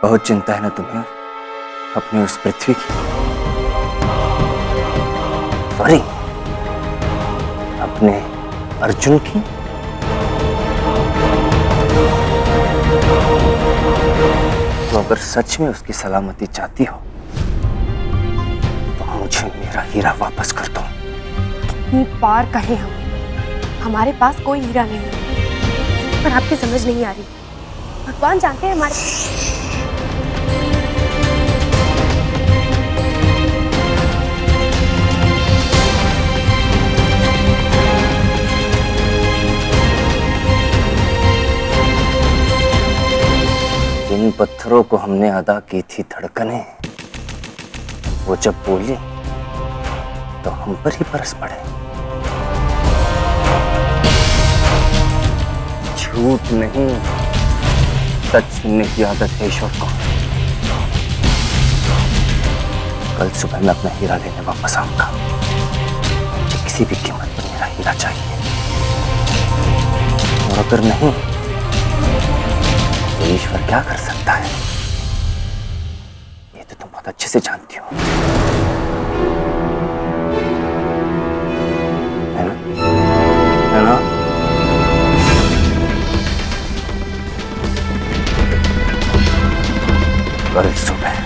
बहुत चिंता है ना तुम्हें अपनी उस पृथ्वी की? सॉरी, अपने अर्जुन की? तो अगर सच में उसकी सलामती चाहती हो तो मुझे मेरा हीरा वापस कर दो। कितनी बार कहे हम, हमारे पास कोई हीरा नहीं है, पर आपकी समझ नहीं आ रही। भगवान जानते हैं हमारे जिन पत्थरों को हमने अदा की थी धड़कनें, वो जब बोली तो हम पर ही बरस पड़े। झूठ नहीं, सच सुनने की आदत है ईश्वर को। कल सुबह मैं अपना हीरा लेने वापस आऊंगा। मुझे किसी भी कीमत पर मेरा हीरा चाहिए, और अगर नहीं तो ईश्वर क्या कर सकता है ये तो तुम बहुत अच्छे से जानती हो, है ना? है ना? कल सुबह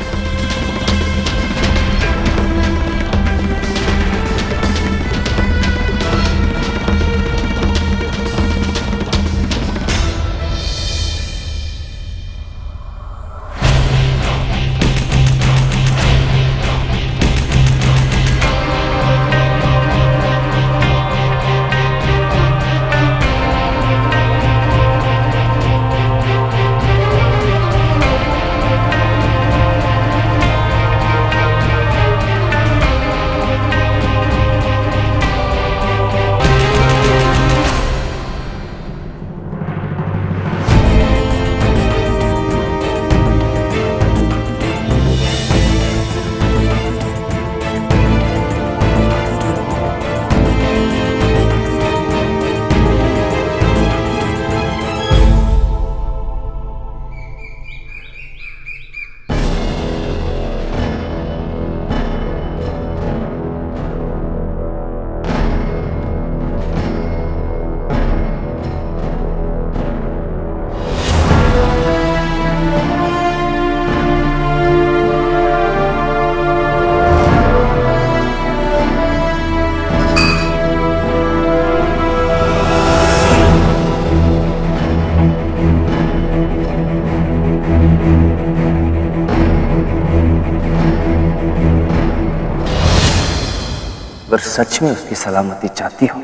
अगर सच में उसकी सलामती चाहती हो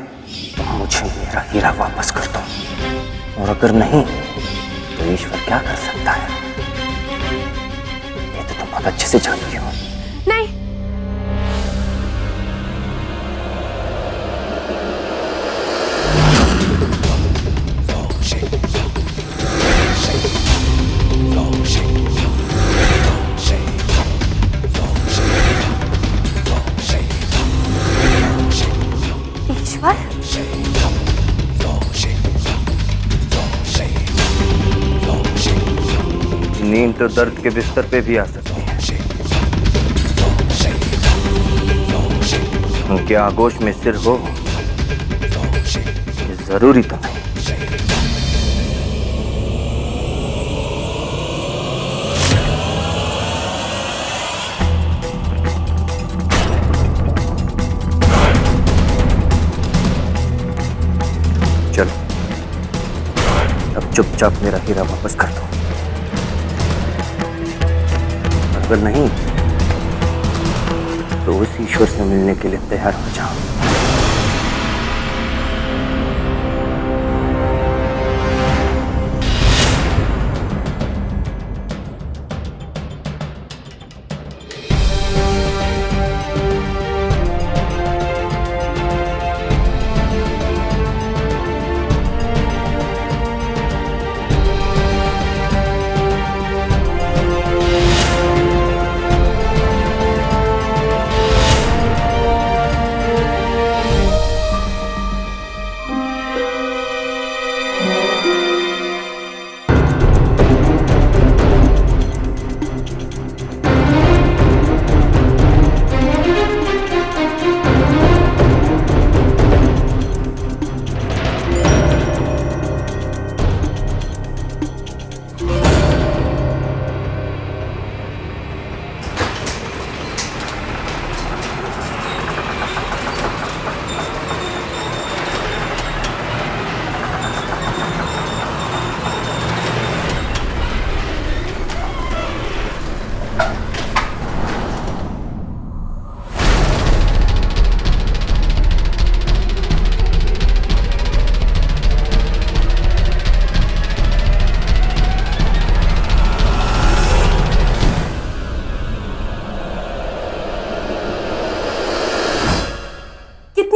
तो मुझे मेरा हीरा वापस कर दो, और अगर नहीं तो ईश्वर क्या कर सकता है ये तो तुम बहुत अच्छे से जानती हो। नहीं। ईश्वर, नींद तो दर्द के बिस्तर पे भी आ सकती है, उनके आगोश में सिर हो ये जरूरी तो नहीं। चलो अब चुपचाप मेरा हीरा वापस कर दो, अगर नहीं तो उस ईश्वर से मिलने के लिए तैयार हो जाओ।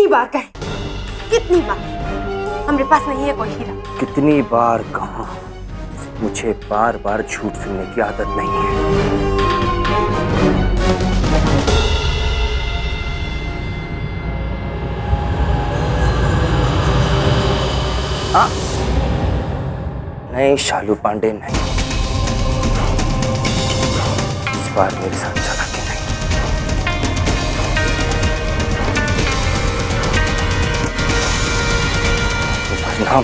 बार कहें, कितनी बार? हमारे पास नहीं है कोई हीरा। कितनी बार कहा, मुझे बार बार झूठ सुनने की आदत नहीं है। हाँ? नहीं शालू पांडे, नहीं, इस बार मेरे साथ चला के नहीं। वरना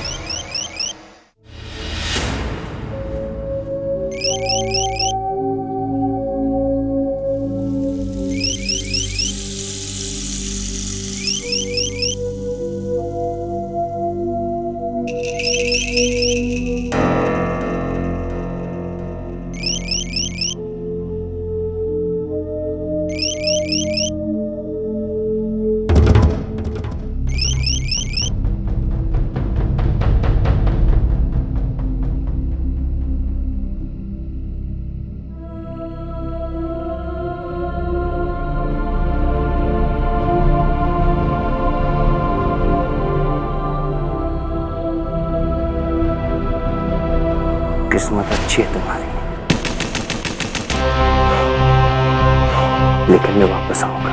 किस्मत अच्छी है तुम्हारी, लेकिन मैं वापस आऊंगा।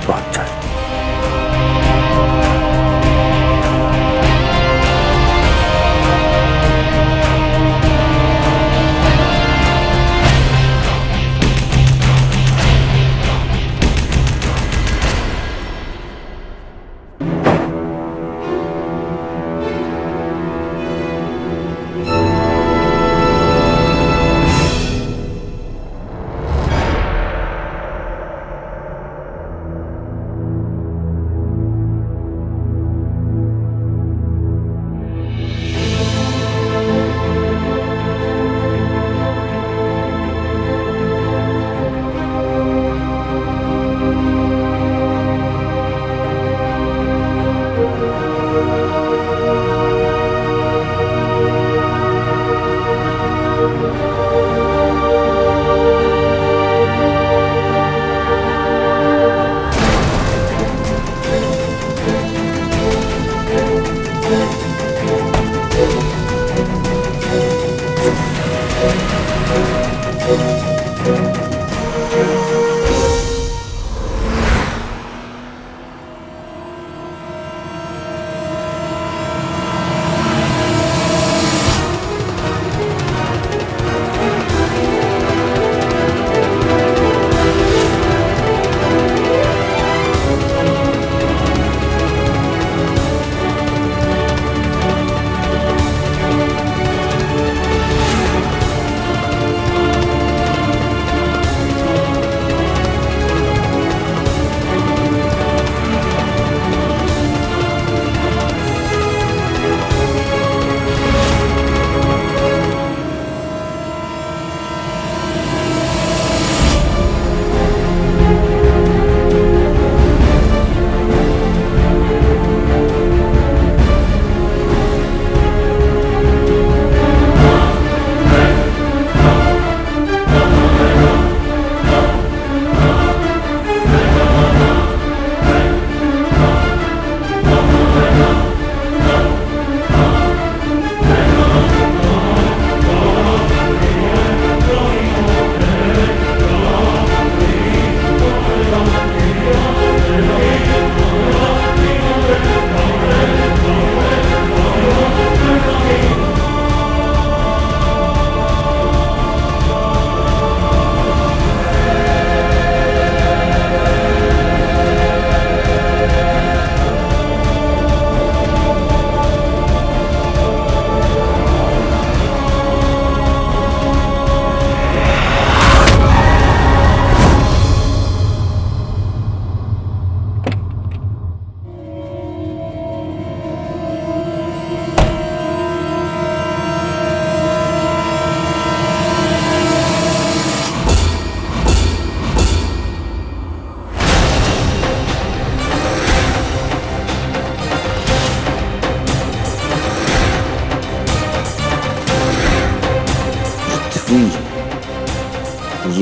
बहुत जल्द।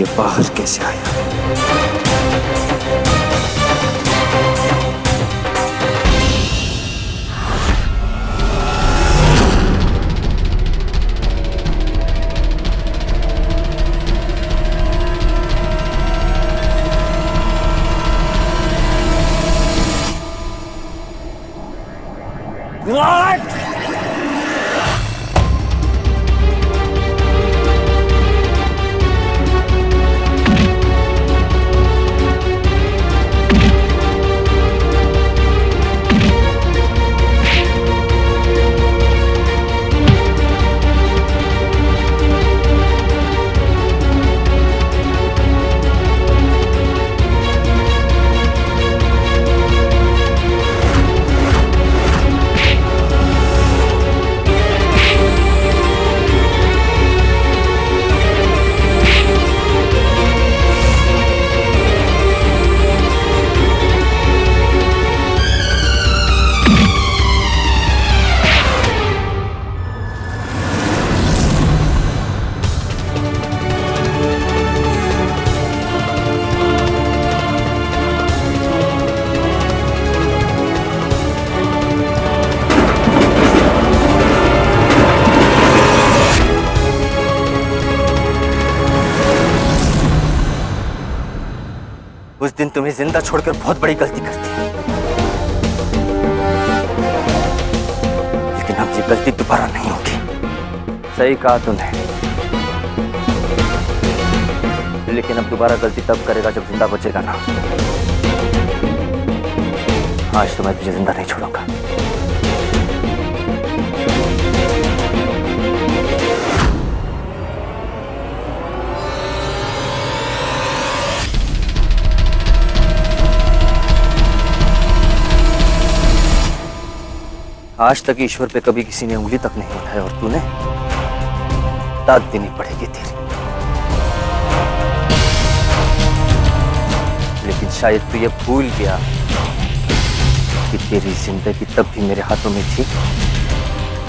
ये बाहर कैसे आया? What? उस दिन तुम्हें जिंदा छोड़कर बहुत बड़ी गलती कर दी, लेकिन अब ये गलती दोबारा नहीं होगी। सही कहा तुमने, लेकिन अब दोबारा गलती तब करेगा जब जिंदा बचेगा ना। आज तो मैं तुझे जिंदा नहीं छोड़ूंगा। आज तक ईश्वर पे कभी किसी ने उंगली तक नहीं उठाई और तूने दाद देनी पड़ेगी तेरी। लेकिन शायद तू ये भूल गया कि तेरी जिंदगी तब भी मेरे हाथों में थी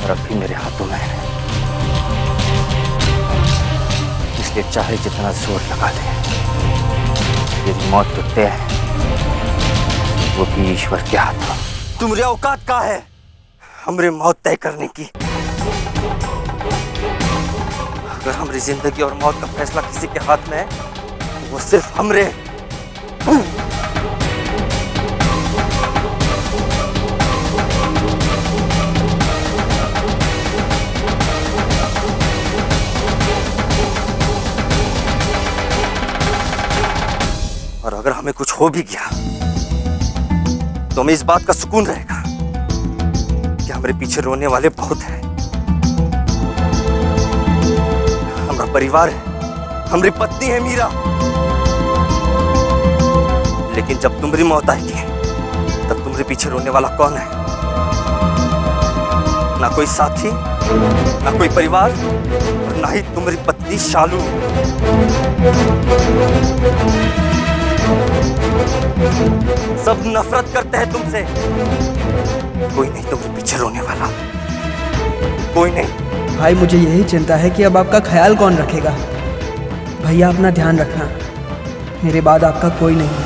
और अब भी मेरे हाथों में है। इसलिए चाहे जितना जोर लगा ले, तेरी मौत तो तय है, वो भी ईश्वर के हाथों। तुम्हारी औकात क्या है हमरे मौत तय करने की? अगर हमारी जिंदगी और मौत का फैसला किसी के हाथ में है, तो वो सिर्फ हमरे। और अगर हमें कुछ हो भी गया तो हमें इस बात का सुकून रहेगा कि हमारे पीछे रोने वाले बहुत हैं। हमारा परिवार है, हमारी पत्नी है मीरा। लेकिन जब तुम्हारी मौत आएगी तब तुम्हारे पीछे रोने वाला कौन है? ना कोई साथी, ना कोई परिवार, और ना ही तुम्हारी पत्नी शालू। सब नफरत करते हैं तुमसे। कोई नहीं तुम्हारे पीछे रोने वाला, कोई नहीं। भाई मुझे यही चिंता है कि अब आपका ख्याल कौन रखेगा। भैया अपना ध्यान रखना, मेरे बाद आपका कोई नहीं।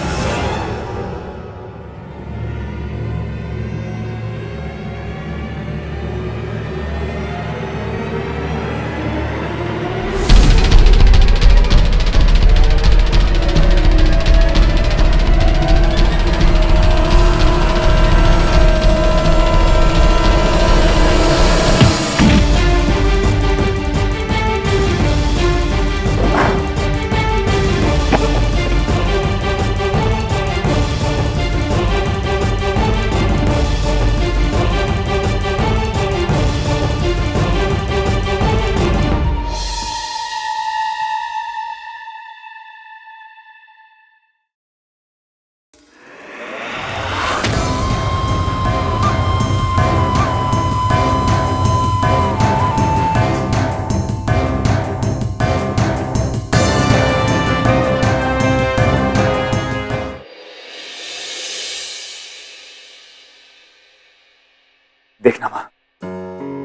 देखना माँ,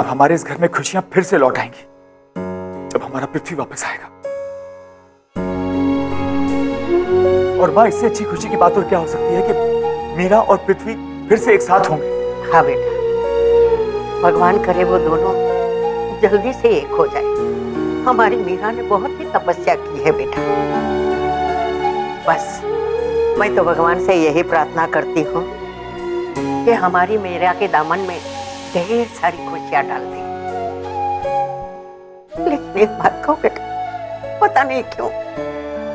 अब हमारे इस घर में खुशियां फिर से लौट आएंगी जब हमारा पृथ्वी वापस आएगा। और माँ, इससे अच्छी खुशी की बात और क्या हो सकती है कि मीरा और पृथ्वी फिर से एक साथ होंगे। हाँ बेटा, भगवान करे वो दोनों जल्दी से एक हो जाए। हमारी मीरा ने बहुत ही तपस्या की है बेटा। बस मैं तो भगवान से यही प्रार्थना करती हूँ कि हमारी मीरा के दामन में ढेर सारी खुशियां डाल दे। लेकिन एक बात कहूँ बेटा, पता नहीं क्यों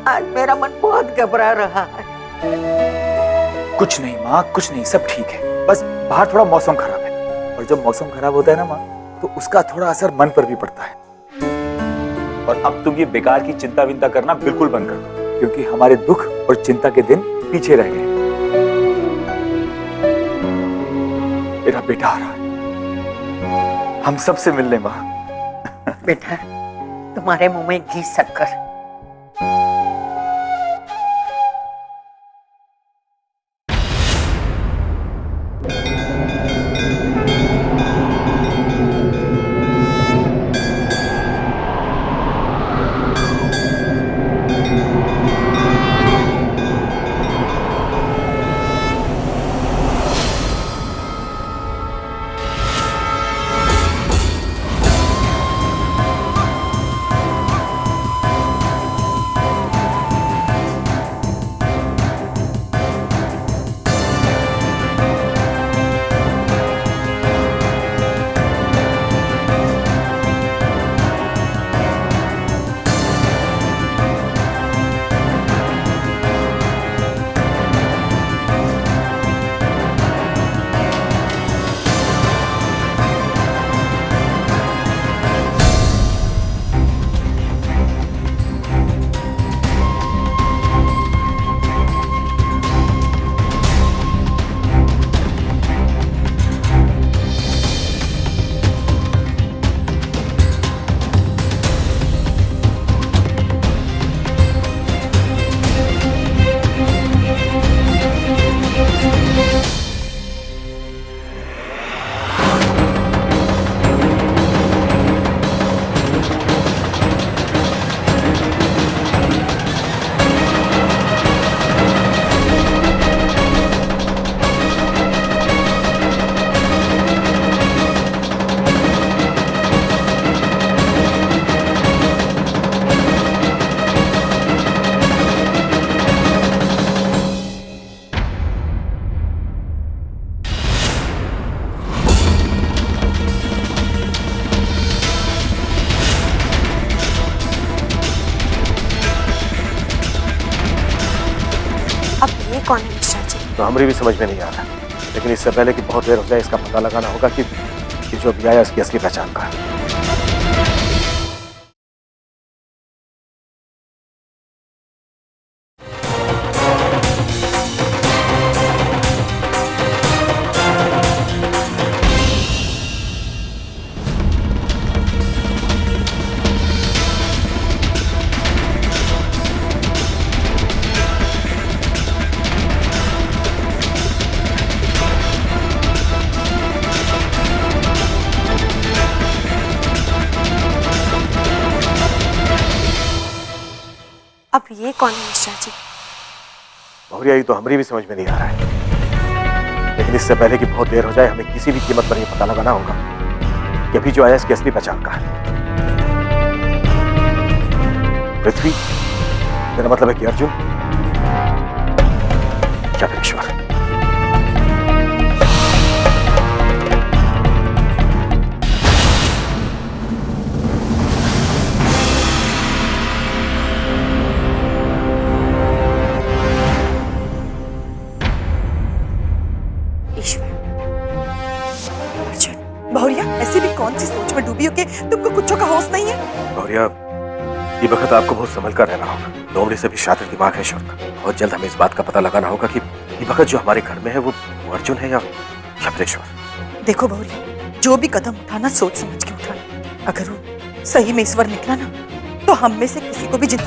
आज मेरा मन बहुत घबरा रहा है। कुछ नहीं माँ, कुछ नहीं, सब ठीक है। बस बाहर थोड़ा मौसम खराब है, और जब मौसम खराब होता है ना माँ, तो उसका थोड़ा असर मन पर भी पड़ता है। और अब तुम ये बेकार की चिंता विंता करना बिल्कुल बंद कर दो, क्योंकि हमारे दुख और चिंता के दिन पीछे रह गए। मेरा बेटा आ रहा है, हम सबसे मिलने माँ। बेटा, तुम्हारे मुंह में घी शक्कर। कौन है मिश्रा जी? तो हमारी भी समझ में नहीं आ रहा, लेकिन इससे पहले कि बहुत देर हो जाए इसका पता लगाना होगा कि जो भी आया उसकी असली पहचान का है। अब ये कौन है मिश्रा जी? बहुरिया, ये तो हमारी भी समझ में नहीं आ रहा है, लेकिन इससे पहले कि बहुत देर हो जाए हमें किसी भी कीमत पर यह पता लगाना होगा कि अभी जो आया इसकी असली पहचान का है। पृथ्वी, मेरा मतलब है कि अर्जुन या फिर ईश्वर। बहुरिया, ऐसी भी कौन सी सोच में डूबी हो कि तुमको कुछ का होश नहीं है? बहुरिया, ये वक्त आपको बहुत संभल कर रहना होगा। लोमड़ी से भी शातिर दिमाग है ईश्वर का। बहुत जल्द हमें इस बात का पता लगाना होगा कि ये वक्त जो हमारे घर में है वो अर्जुन है या फिर ईश्वर। देखो बहुरिया, जो भी कदम उठाना सोच समझ के उठाना। अगर वो सही में ईश्वर निकला ना, तो हम में से किसी को भी जिंदा